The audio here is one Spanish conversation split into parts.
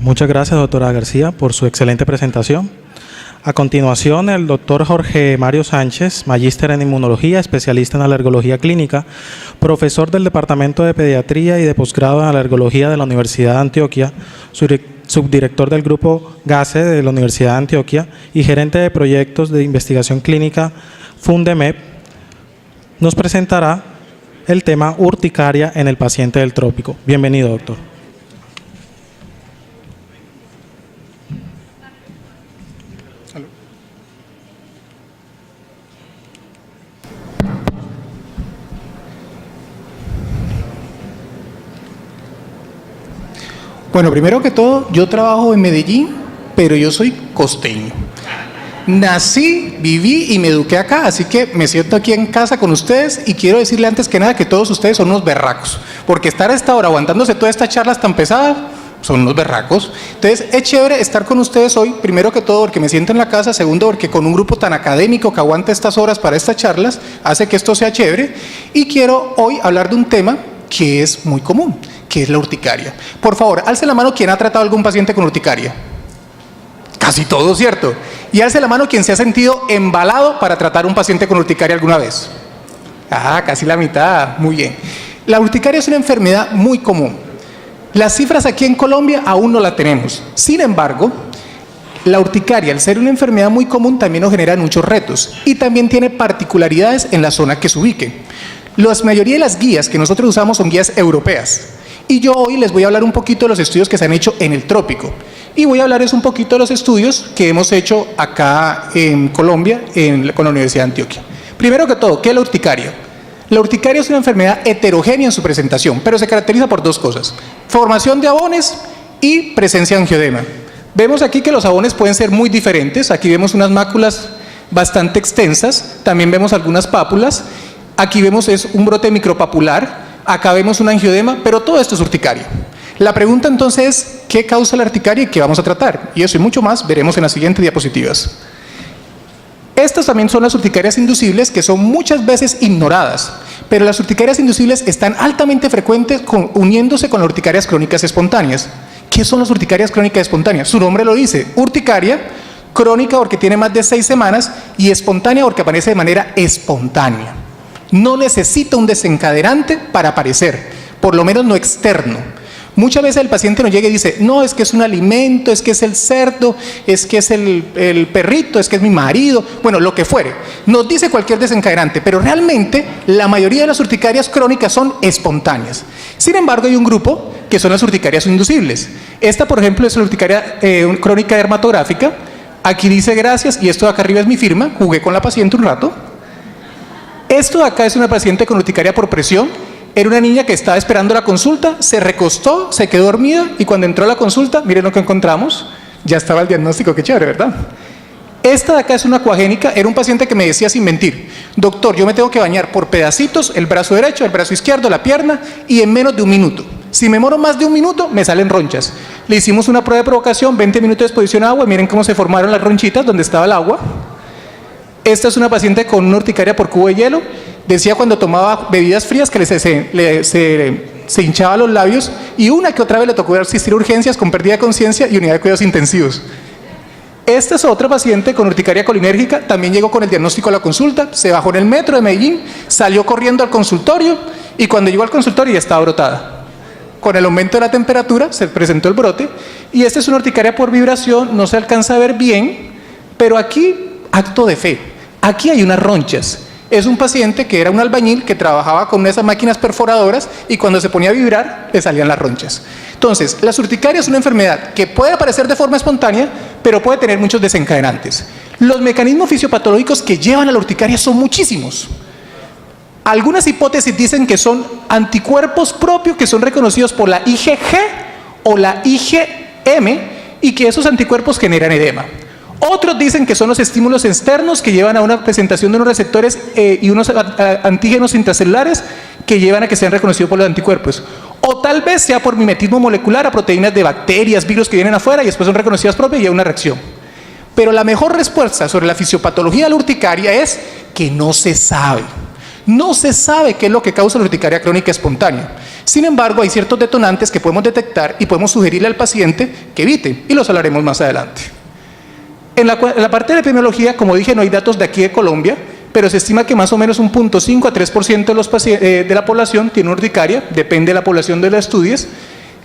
Muchas gracias, doctora García, por su excelente presentación. A continuación, el doctor Jorge Mario Sánchez, magíster en inmunología, especialista en alergología clínica, profesor del Departamento de Pediatría y de posgrado en alergología de la Universidad de Antioquia, subdirector del grupo GASE de la Universidad de Antioquia y gerente de proyectos de investigación clínica Fundemep, nos presentará el tema urticaria en el paciente del trópico. Bienvenido, doctor. Bueno, primero que todo, yo trabajo en Medellín, pero yo soy costeño. Nací, viví y me eduqué acá, así que me siento aquí en casa con ustedes y quiero decirle antes que nada que todos ustedes son unos berracos, porque estar a esta hora aguantándose todas estas charlas tan pesadas, son unos berracos. Entonces es chévere estar con ustedes hoy, primero que todo porque me siento en la casa, segundo porque con un grupo tan académico que aguanta estas horas para estas charlas, hace que esto sea chévere, y quiero hoy hablar de un tema que es muy común, que es la urticaria. Por favor, alce la mano quien ha tratado a algún paciente con urticaria. Casi todo, ¿cierto? Y alce la mano quien se ha sentido embalado para tratar a un paciente con urticaria alguna vez. Ah, casi la mitad, muy bien. La urticaria es una enfermedad muy común. Las cifras aquí en Colombia aún no la tenemos. Sin embargo, la urticaria, al ser una enfermedad muy común, también nos genera muchos retos y también tiene particularidades en la zona que se ubique. La mayoría de las guías que nosotros usamos son guías europeas. Y yo hoy les voy a hablar un poquito de los estudios que se han hecho en el trópico. Y voy a hablarles un poquito de los estudios que hemos hecho acá en Colombia con la Universidad de Antioquia. Primero que todo, ¿qué es la urticaria? La urticaria es una enfermedad heterogénea en su presentación, pero se caracteriza por dos cosas: formación de abones y presencia de angioedema. Vemos aquí que los abones pueden ser muy diferentes. Aquí vemos unas máculas bastante extensas, también vemos algunas pápulas. Aquí vemos es un brote micropapular, acá vemos un angioedema, pero todo esto es urticaria. La pregunta entonces es, ¿qué causa la urticaria y qué vamos a tratar? Y eso y mucho más veremos en las siguientes diapositivas. Estas también son las urticarias inducibles, que son muchas veces ignoradas, pero las urticarias inducibles están altamente frecuentes uniéndose con las urticarias crónicas espontáneas. ¿Qué son las urticarias crónicas espontáneas? Su nombre lo dice, urticaria, crónica porque tiene más de 6 semanas y espontánea porque aparece de manera espontánea. No necesita un desencadenante para aparecer, por lo menos no externo. Muchas veces el paciente nos llega y dice, no, es que es un alimento, es que es el cerdo, es que es el perrito, es que es mi marido, bueno, lo que fuere. Nos dice cualquier desencadenante, pero realmente la mayoría de las urticarias crónicas son espontáneas. Sin embargo, hay un grupo que son las urticarias inducibles. Esta, por ejemplo, es la urticaria crónica dermatográfica. Aquí dice gracias, y esto de acá arriba es mi firma, jugué con la paciente un rato. Esto de acá es una paciente con urticaria por presión. Era una niña que estaba esperando la consulta, se recostó, se quedó dormida y cuando entró a la consulta, miren lo que encontramos, ya estaba el diagnóstico, qué chévere, ¿verdad? Esta de acá es una acuagénica, era un paciente que me decía sin mentir, doctor, yo me tengo que bañar por pedacitos, el brazo derecho, el brazo izquierdo, la pierna y en menos de 1 minuto. Si me demoro más de 1 minuto, me salen ronchas. Le hicimos una prueba de provocación, 20 minutos de exposición a agua y miren cómo se formaron las ronchitas donde estaba el agua. Esta es una paciente con una urticaria por cubo de hielo. Decía cuando tomaba bebidas frías que se hinchaba los labios y una que otra vez le tocó asistir a urgencias con pérdida de conciencia y unidad de cuidados intensivos. Esta es otra paciente con urticaria colinérgica, también llegó con el diagnóstico a la consulta, se bajó en el metro de Medellín, salió corriendo al consultorio y cuando llegó al consultorio ya estaba brotada. Con el aumento de la temperatura se presentó el brote y esta es una urticaria por vibración, no se alcanza a ver bien, pero aquí, acto de fe, aquí hay unas ronchas. Es un paciente que era un albañil que trabajaba con esas máquinas perforadoras y cuando se ponía a vibrar le salían las ronchas. Entonces, la urticaria es una enfermedad que puede aparecer de forma espontánea, pero puede tener muchos desencadenantes. Los mecanismos fisiopatológicos que llevan a la urticaria son muchísimos. Algunas hipótesis dicen que son anticuerpos propios que son reconocidos por la IgG o la IgM y que esos anticuerpos generan edema. Otros dicen que son los estímulos externos que llevan a una presentación de unos receptores y unos antígenos intracelulares que llevan a que sean reconocidos por los anticuerpos. O tal vez sea por mimetismo molecular a proteínas de bacterias, virus que vienen afuera y después son reconocidas propias y hay una reacción. Pero la mejor respuesta sobre la fisiopatología de la urticaria es que no se sabe. No se sabe qué es lo que causa la urticaria crónica espontánea. Sin embargo, hay ciertos detonantes que podemos detectar y podemos sugerirle al paciente que evite, y los hablaremos más adelante. En la parte de la epidemiología, como dije, no hay datos de aquí de Colombia, pero se estima que más o menos un 0.5 a 3% de la población tiene urticaria, depende de la población de las estudios.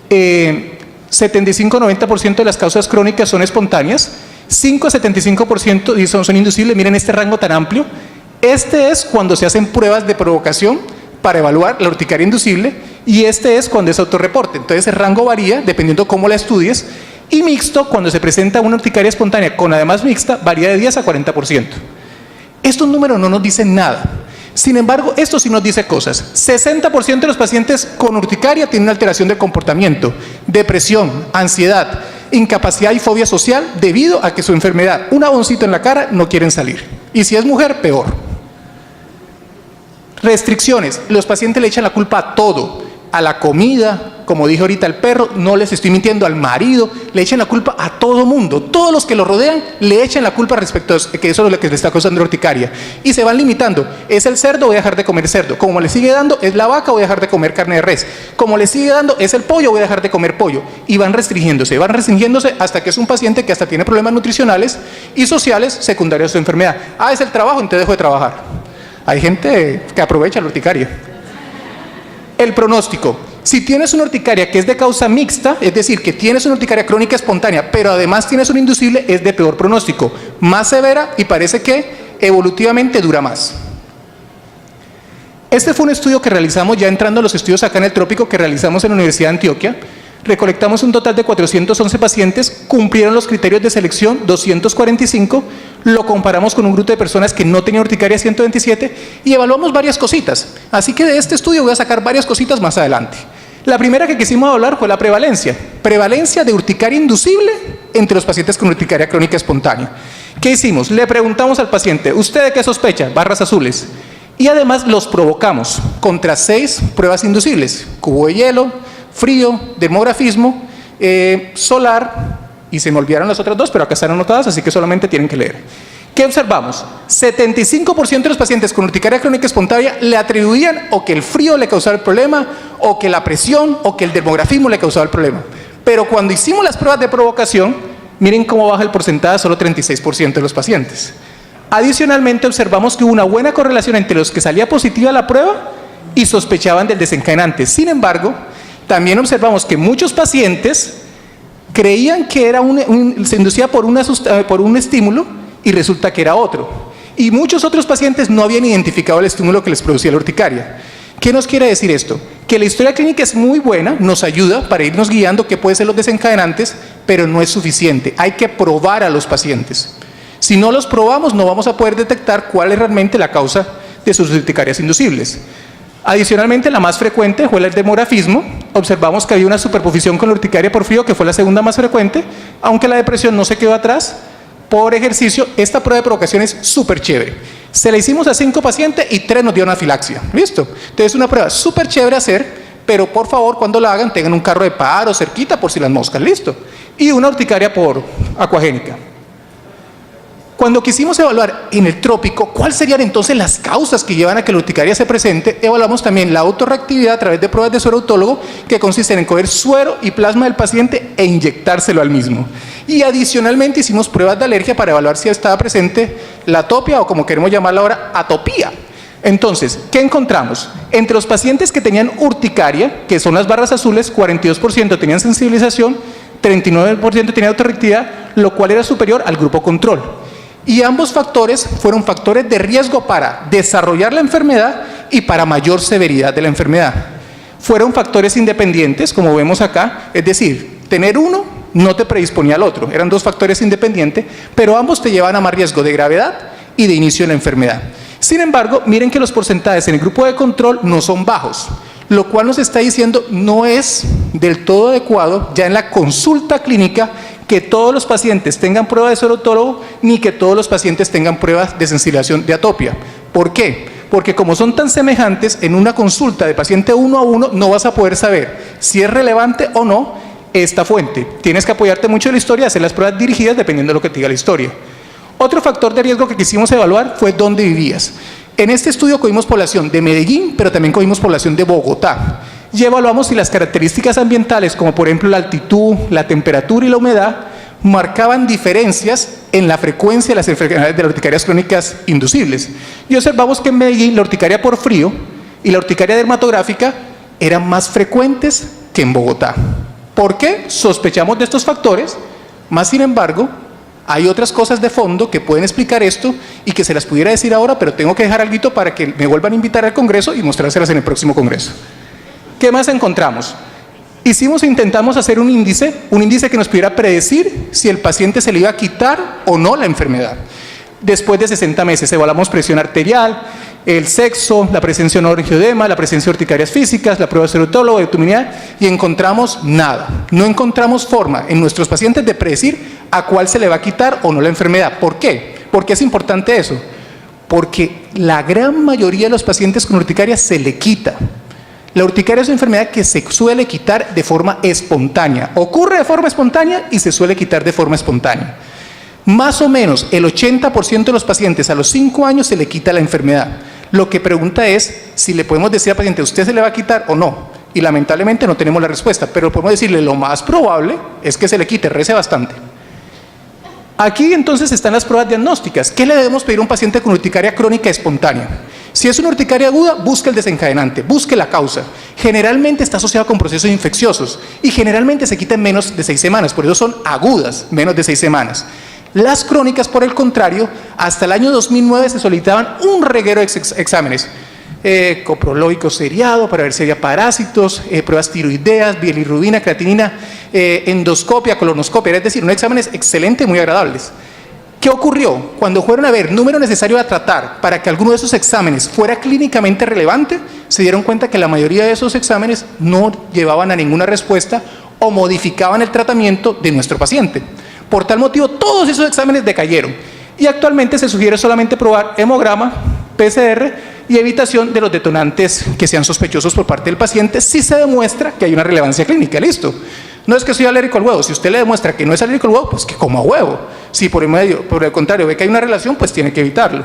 75-90% de las causas crónicas son espontáneas, 5 a 75% son inducibles. Miren este rango tan amplio. Este es cuando se hacen pruebas de provocación para evaluar la urticaria inducible, y este es cuando es autorreporte. Entonces el rango varía dependiendo cómo la estudies, y mixto, cuando se presenta una urticaria espontánea con además mixta, varía de 10 a 40%. Estos números no nos dicen nada. Sin embargo, esto sí nos dice cosas. 60% de los pacientes con urticaria tienen una alteración del comportamiento, depresión, ansiedad, incapacidad y fobia social debido a que su enfermedad, un aboncito en la cara, no quieren salir. Y si es mujer, peor. Restricciones. Los pacientes le echan la culpa a todo, a la comida, como dije ahorita, al perro, no les estoy mintiendo, al marido, le echan la culpa a todo mundo. Todos los que lo rodean le echan la culpa respecto a que eso es lo que le está causando la urticaria. Y se van limitando. Es el cerdo, voy a dejar de comer cerdo. Como le sigue dando, es la vaca, voy a dejar de comer carne de res. Como le sigue dando, es el pollo, voy a dejar de comer pollo. Y van restringiéndose hasta que es un paciente que hasta tiene problemas nutricionales y sociales secundarios a su enfermedad. Ah, es el trabajo, entonces dejo de trabajar. Hay gente que aprovecha la urticaria. El pronóstico. Si tienes una urticaria que es de causa mixta, es decir, que tienes una urticaria crónica espontánea, pero además tienes un inducible, es de peor pronóstico, más severa y parece que evolutivamente dura más. Este fue un estudio que realizamos ya entrando a los estudios acá en el trópico que realizamos en la Universidad de Antioquia. Recolectamos un total de 411 pacientes, cumplieron los criterios de selección 245, lo comparamos con un grupo de personas que no tenían urticaria 127 y evaluamos varias cositas. Así que de este estudio voy a sacar varias cositas más adelante. La primera que quisimos hablar fue la prevalencia. Prevalencia de urticaria inducible entre los pacientes con urticaria crónica espontánea. ¿Qué hicimos? Le preguntamos al paciente, ¿usted de qué sospecha? Barras azules. Y además los provocamos contra 6 pruebas inducibles: cubo de hielo, frío, demografismo, solar, y se me olvidaron las otras 2, pero acá están anotadas, así que solamente tienen que leer. ¿Qué observamos? 75% de los pacientes con urticaria crónica espontánea le atribuían o que el frío le causaba el problema, o que la presión, o que el demografismo le causaba el problema. Pero cuando hicimos las pruebas de provocación, miren cómo baja el porcentaje, solo 36% de los pacientes. Adicionalmente, observamos que hubo una buena correlación entre los que salía positiva la prueba y sospechaban del desencadenante. Sin embargo, también observamos que muchos pacientes creían que era se inducía por un estímulo y resulta que era otro. Y muchos otros pacientes no habían identificado el estímulo que les producía la urticaria. ¿Qué nos quiere decir esto? Que la historia clínica es muy buena, nos ayuda para irnos guiando qué pueden ser los desencadenantes, pero no es suficiente. Hay que probar a los pacientes. Si no los probamos, no vamos a poder detectar cuál es realmente la causa de sus urticarias inducibles. Adicionalmente, la más frecuente fue el demografismo. Observamos que había una superposición con la urticaria por frío, que fue la segunda más frecuente, aunque la depresión no se quedó atrás. Por ejercicio, esta prueba de provocación es súper chévere. Se la hicimos a 5 pacientes y 3 nos dieron anafilaxia. ¿Listo? Entonces es una prueba súper chévere hacer, pero por favor, cuando la hagan, tengan un carro de paro cerquita por si las moscas. ¿Listo? Y una urticaria por acuagénica. Cuando quisimos evaluar en el trópico cuáles serían entonces las causas que llevan a que la urticaria se presente, evaluamos también la autorreactividad a través de pruebas de suero autólogo, que consisten en coger suero y plasma del paciente e inyectárselo al mismo. Y adicionalmente hicimos pruebas de alergia para evaluar si estaba presente la atopia, o como queremos llamarla ahora, atopía. Entonces, ¿qué encontramos? Entre los pacientes que tenían urticaria, que son las barras azules, 42% tenían sensibilización, 39% tenían autorreactividad, lo cual era superior al grupo control. Y ambos factores fueron factores de riesgo para desarrollar la enfermedad y para mayor severidad de la enfermedad. Fueron factores independientes, como vemos acá, es decir, tener uno no te predisponía al otro, eran 2 factores independientes, pero ambos te llevan a más riesgo de gravedad y de inicio de la enfermedad. Sin embargo, miren que los porcentajes en el grupo de control no son bajos, lo cual nos está diciendo no es del todo adecuado ya en la consulta clínica que todos los pacientes tengan pruebas de suero autólogo, ni que todos los pacientes tengan pruebas de sensibilización de atopia. ¿Por qué? Porque como son tan semejantes, en una consulta de paciente 1 a 1 no vas a poder saber si es relevante o no esta fuente. Tienes que apoyarte mucho en la historia, hacer las pruebas dirigidas dependiendo de lo que te diga la historia. Otro factor de riesgo que quisimos evaluar fue dónde vivías. En este estudio cogimos población de Medellín, pero también cogimos población de Bogotá. y evaluamos si las características ambientales, como por ejemplo la altitud, la temperatura y la humedad, marcaban diferencias en la frecuencia de las enfermedades de las urticarias crónicas inducibles. Y observamos que en Medellín la urticaria por frío y la urticaria dermatográfica eran más frecuentes que en Bogotá. ¿Por qué? Sospechamos de estos factores, más sin embargo, hay otras cosas de fondo que pueden explicar esto y que se las pudiera decir ahora, pero tengo que dejar algo para que me vuelvan a invitar al Congreso y mostrárselas en el próximo Congreso. ¿Qué más encontramos? Intentamos hacer un índice que nos pudiera predecir si el paciente se le iba a quitar o no la enfermedad. Después de 60 meses evaluamos presión arterial, el sexo, la presencia de un angioedema, la presencia de urticarias físicas, la prueba de serotólogo, de autoinmunidad, y encontramos nada. No encontramos forma en nuestros pacientes de predecir a cuál se le va a quitar o no la enfermedad. ¿Por qué? ¿Por qué es importante eso? Porque la gran mayoría de los pacientes con urticaria se le quita. La urticaria es una enfermedad que se suele quitar de forma espontánea. Ocurre de forma espontánea y se suele quitar de forma espontánea. Más o menos el 80% de los pacientes a los 5 años se le quita la enfermedad. Lo que pregunta es si le podemos decir al paciente, ¿usted se le va a quitar o no? Y lamentablemente no tenemos la respuesta, pero podemos decirle lo más probable es que se le quite, rece bastante. Aquí entonces están las pruebas diagnósticas. ¿Qué le debemos pedir a un paciente con urticaria crónica espontánea? Si es una urticaria aguda, busque el desencadenante, busque la causa. Generalmente está asociado con procesos infecciosos y generalmente se quita en menos de 6 semanas, por eso son agudas, menos de 6 semanas. Las crónicas, por el contrario, hasta el año 2009 se solicitaban un reguero de exámenes. Coprológico seriado para ver si había parásitos, pruebas tiroideas, bilirrubina, creatinina, endoscopia, colonoscopia, es decir, unos exámenes excelentes, muy agradables. ¿Qué ocurrió? Cuando fueron a ver número necesario a tratar para que alguno de esos exámenes fuera clínicamente relevante, se dieron cuenta que la mayoría de esos exámenes no llevaban a ninguna respuesta o modificaban el tratamiento de nuestro paciente. Por tal motivo, todos esos exámenes decayeron y actualmente se sugiere solamente probar hemograma, PCR y evitación de los detonantes que sean sospechosos por parte del paciente si se demuestra que hay una relevancia clínica. Listo. No es que soy alérgico al huevo. Si usted le demuestra que no es alérgico al huevo, pues que coma huevo. Si por el contrario ve que hay una relación, pues tiene que evitarlo.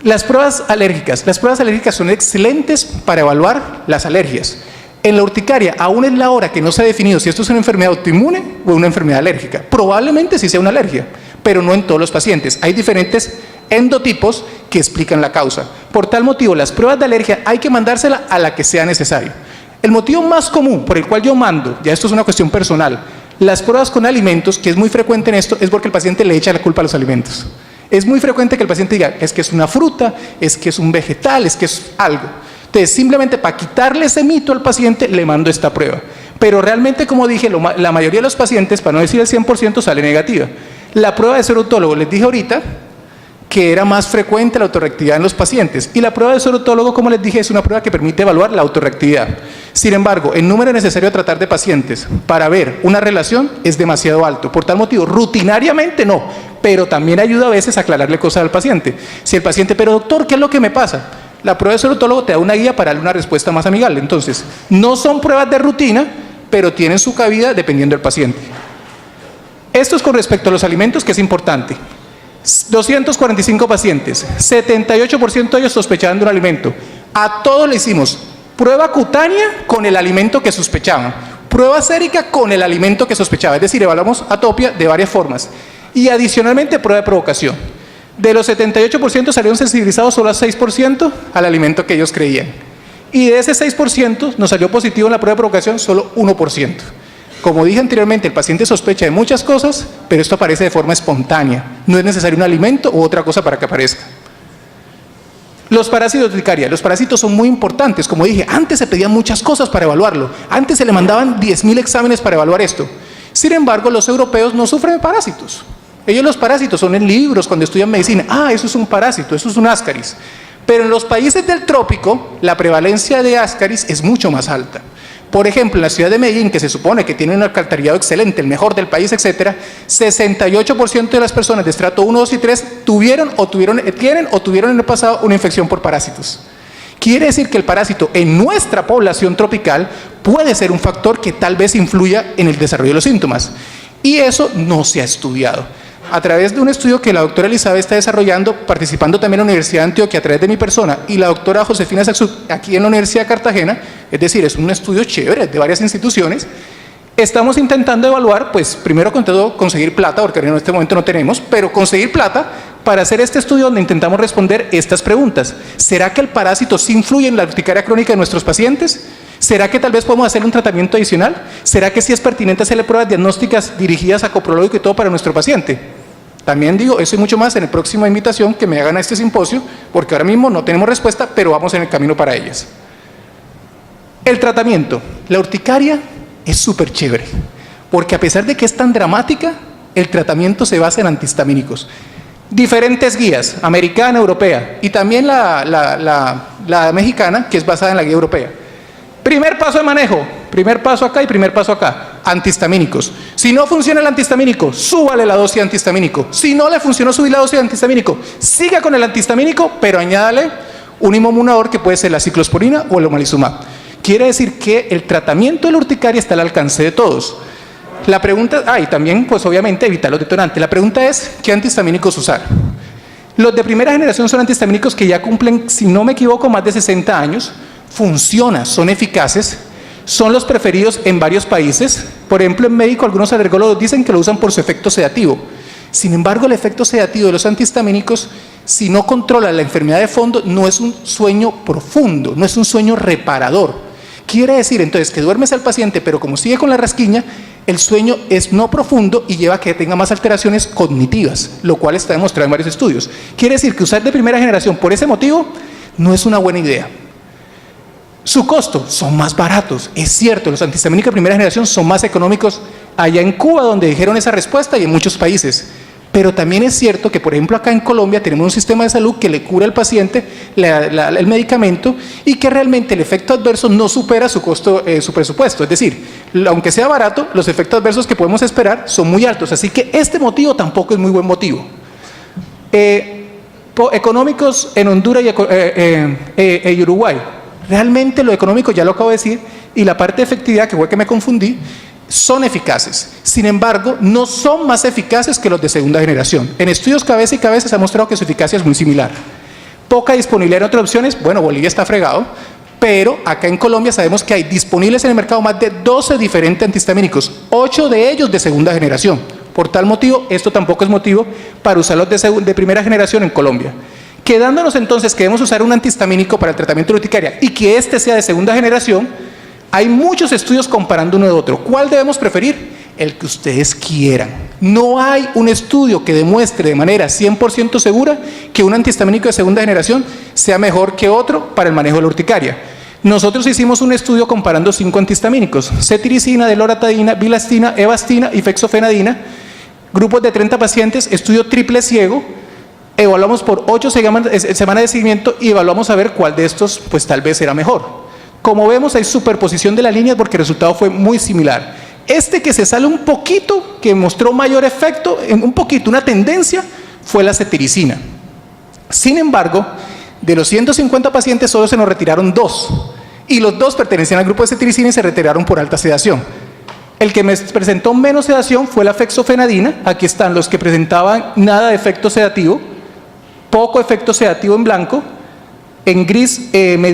Las pruebas alérgicas son excelentes para evaluar las alergias. En la urticaria aún es la hora que no se ha definido si esto es una enfermedad autoinmune o una enfermedad alérgica. Probablemente sí sea una alergia, pero no en todos los pacientes. Hay diferentes endotipos que explican la causa. Por tal motivo, las pruebas de alergia hay que mandárselas a la que sea necesario. El motivo más común por el cual yo mando, ya esto es una cuestión personal, las pruebas con alimentos, que es muy frecuente en esto, es porque el paciente le echa la culpa a los alimentos. Es muy frecuente que el paciente diga, es que es una fruta, es que es un vegetal, es que es algo. Entonces, simplemente para quitarle ese mito al paciente, le mando esta prueba. Pero realmente, como dije, la mayoría de los pacientes, para no decir el 100%, sale negativa. La prueba de serotólogo, les dije ahorita, que era más frecuente la autorreactividad en los pacientes. Y la prueba de serotólogo, como les dije, es una prueba que permite evaluar la autorreactividad. Sin embargo, el número necesario a tratar de pacientes para ver una relación es demasiado alto. Por tal motivo, rutinariamente no, pero también ayuda a veces a aclararle cosas al paciente. Si el paciente, pero doctor, ¿qué es lo que me pasa? La prueba de serotólogo te da una guía para darle una respuesta más amigable. Entonces, no son pruebas de rutina, pero tienen su cabida dependiendo del paciente. Esto es con respecto a los alimentos, que es importante. 245 pacientes, 78% de ellos sospechaban de un alimento. A todos le hicimos prueba cutánea con el alimento que sospechaban, prueba sérica con el alimento que sospechaba, es decir, evaluamos atopia de varias formas y adicionalmente prueba de provocación. De los 78% salieron sensibilizados solo a 6% al alimento que ellos creían y de ese 6% nos salió positivo en la prueba de provocación solo 1%. Como dije anteriormente, el paciente sospecha de muchas cosas, pero esto aparece de forma espontánea. No es necesario un alimento u otra cosa para que aparezca. Los parásitos de urticaria. Los parásitos son muy importantes. Como dije, antes se pedían muchas cosas para evaluarlo. Antes se le mandaban 10.000 exámenes para evaluar esto. Sin embargo, los europeos no sufren de parásitos. Ellos los parásitos son en libros, cuando estudian medicina. Ah, eso es un parásito, eso es un ascaris. Pero en los países del trópico, la prevalencia de ascaris es mucho más alta. Por ejemplo, en la ciudad de Medellín, que se supone que tiene un alcantarillado excelente, el mejor del país, etcétera, 68% de las personas de estrato 1, 2 y 3 tienen o tuvieron en el pasado una infección por parásitos. Quiere decir que el parásito en nuestra población tropical puede ser un factor que tal vez influya en el desarrollo de los síntomas. Y eso no se ha estudiado. a través de un estudio que la doctora Elizabeth está desarrollando, participando también en la Universidad de Antioquia a través de mi persona, y la doctora Josefina Saxud aquí en la Universidad de Cartagena, es decir, es un estudio chévere de varias instituciones, estamos intentando evaluar, pues primero con todo conseguir plata, porque en este momento no tenemos, pero conseguir plata para hacer este estudio donde intentamos responder estas preguntas. ¿Será que el parásito sí influye en la urticaria crónica de nuestros pacientes? ¿Será que tal vez podemos hacer un tratamiento adicional? ¿Será que sí es pertinente hacerle pruebas diagnósticas dirigidas a coprológico y todo para nuestro paciente? También digo, eso y mucho más en la próxima invitación que me hagan a este simposio, porque ahora mismo no tenemos respuesta, pero vamos en el camino para ellas. El tratamiento. La urticaria es súper chévere, porque a pesar de que es tan dramática, el tratamiento se basa en antihistamínicos. Diferentes guías, americana, europea, y también la mexicana, que es basada en la guía europea. Primer paso de manejo, primer paso acá y primer paso acá, antihistamínicos. Si no funciona el antihistamínico, súbale la dosis de antihistamínico. Si no le funcionó subir la dosis de antihistamínico, siga con el antihistamínico, pero añádale un inmunomodulador que puede ser la ciclosporina o el omalizumab. Quiere decir que el tratamiento de la urticaria está al alcance de todos. La pregunta, y también pues obviamente evitar los detonantes. La pregunta es, ¿qué antihistamínicos usar? Los de primera generación son antihistamínicos que ya cumplen, si no me equivoco, más de 60 años. Funcionan, son eficaces, son los preferidos en varios países. Por ejemplo, en México algunos alergólogos dicen que lo usan por su efecto sedativo. Sin embargo, el efecto sedativo de los antihistamínicos, si no controla la enfermedad de fondo, no es un sueño profundo, no es un sueño reparador. Quiere decir entonces que duermes al paciente, pero como sigue con la rasquiña, el sueño es no profundo y lleva a que tenga más alteraciones cognitivas, lo cual está demostrado en varios estudios. Quiere decir que usar de primera generación por ese motivo no es una buena idea. Su costo, son más baratos, es cierto, los antihistamínicos de primera generación son más económicos allá en Cuba, donde dijeron esa respuesta, y en muchos países. Pero también es cierto que, por ejemplo, acá en Colombia tenemos un sistema de salud que le cura al paciente el medicamento y que realmente el efecto adverso no supera su costo, su presupuesto. Es decir, aunque sea barato, los efectos adversos que podemos esperar son muy altos. Así que este motivo tampoco es muy buen motivo. Económicos en Honduras y Uruguay. Realmente lo económico, ya lo acabo de decir, y la parte de efectividad, que fue que me confundí, son eficaces. Sin embargo, no son más eficaces que los de segunda generación. En estudios cabeza y cabeza se ha mostrado que su eficacia es muy similar. Poca disponibilidad en otras opciones. Bueno, Bolivia está fregado, pero acá en Colombia sabemos que hay disponibles en el mercado más de 12 diferentes antihistamínicos, 8 de ellos de segunda generación. Por tal motivo, esto tampoco es motivo para usarlos de primera generación en Colombia. Quedándonos entonces que debemos usar un antihistamínico para el tratamiento de urticaria y que este sea de segunda generación, hay muchos estudios comparando uno de otro. ¿Cuál debemos preferir? El que ustedes quieran. No hay un estudio que demuestre de manera 100% segura que un antihistamínico de segunda generación sea mejor que otro para el manejo de la urticaria. Nosotros hicimos un estudio comparando 5 antihistamínicos: cetiricina, deloratadina, bilastina, evastina y fexofenadina. Grupos de 30 pacientes, estudio triple ciego. Evaluamos por 8 semanas de seguimiento y evaluamos a ver cuál de estos pues tal vez era mejor. Como vemos, hay superposición de las líneas porque el resultado fue muy similar. Este que se sale un poquito, que mostró mayor efecto, un poquito, una tendencia, fue la cetiricina. Sin embargo, de los 150 pacientes solo se nos retiraron 2 y los 2 pertenecían al grupo de cetiricina y se retiraron por alta sedación. El que me presentó menos sedación fue la fexofenadina. Aquí están los que presentaban nada de efecto sedativo, poco efecto sedativo en blanco, en gris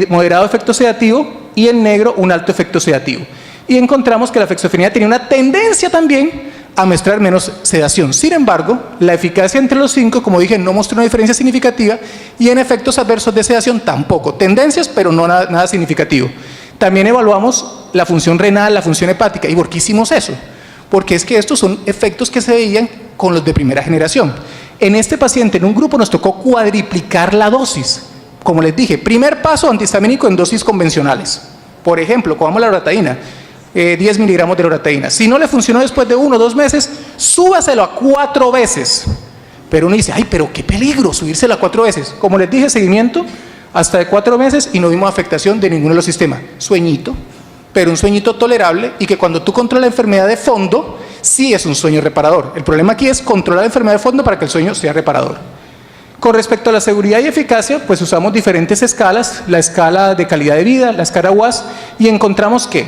moderado efecto sedativo y en negro un alto efecto sedativo. Y encontramos que la fexofenadina tenía una tendencia también a mostrar menos sedación. Sin embargo, la eficacia entre los 5, como dije, no mostró una diferencia significativa y en efectos adversos de sedación tampoco. Tendencias, pero no nada significativo. También evaluamos la función renal, la función hepática. ¿Y por qué hicimos eso? Porque es que estos son efectos que se veían con los de primera generación. En este paciente, en un grupo, nos tocó cuadriplicar la dosis. Como les dije, primer paso antihistamínico en dosis convencionales. Por ejemplo, comamos la loratadina, 10 miligramos de loratadina. Si no le funcionó después de 1 o 2 meses, súbaselo a 4 veces. Pero uno dice, ay, pero qué peligro subírselo a 4 veces. Como les dije, seguimiento hasta de 4 meses y no vimos afectación de ninguno de los sistemas. Sueñito, pero un sueñito tolerable y que cuando tú controlas la enfermedad de fondo, sí es un sueño reparador. El problema aquí es controlar la enfermedad de fondo para que el sueño sea reparador. Con respecto a la seguridad y eficacia, pues usamos diferentes escalas, la escala de calidad de vida, la escala WAS, y encontramos que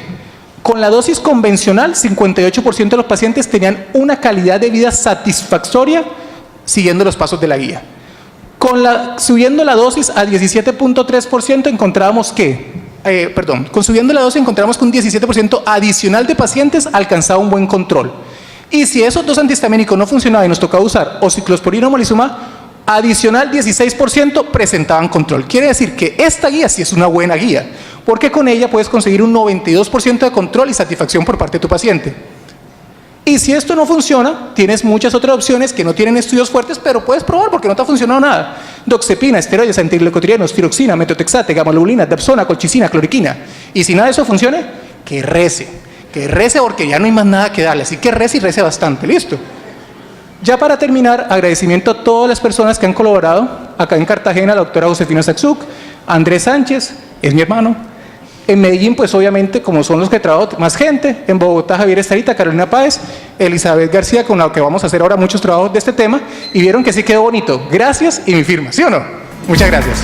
Con la dosis convencional, 58% de los pacientes tenían una calidad de vida satisfactoria siguiendo los pasos de la guía. Subiendo la dosis a 17.3% encontrábamos subiendo la dosis encontramos que un 17% adicional de pacientes alcanzaba un buen control. Y si esos dos antihistamínicos no funcionaban y nos tocaba usar o ciclosporina o omalizumab, adicional 16% presentaban control. Quiere decir que esta guía sí es una buena guía, porque con ella puedes conseguir un 92% de control y satisfacción por parte de tu paciente. Y si esto no funciona, tienes muchas otras opciones que no tienen estudios fuertes, pero puedes probar porque no te ha funcionado nada. Doxepina, esteroides, antiglucotrianos, tiroxina, metotrexate, gamalobulina, dapsona, colchicina, cloriquina. Y si nada de eso funcione, que rece porque ya no hay más nada que darle. Así que rece y rece bastante, ¿listo? Ya para terminar, agradecimiento a todas las personas que han colaborado. Acá en Cartagena, la doctora Josefina Saxuk, Andrés Sánchez, es mi hermano. En Medellín, pues obviamente, como son los que trabajo, más gente. En Bogotá, Javier Estarita, Carolina Páez, Elizabeth García, con la que vamos a hacer ahora muchos trabajos de este tema. Y vieron que sí quedó bonito. Gracias y mi firma, ¿sí o no? Muchas gracias.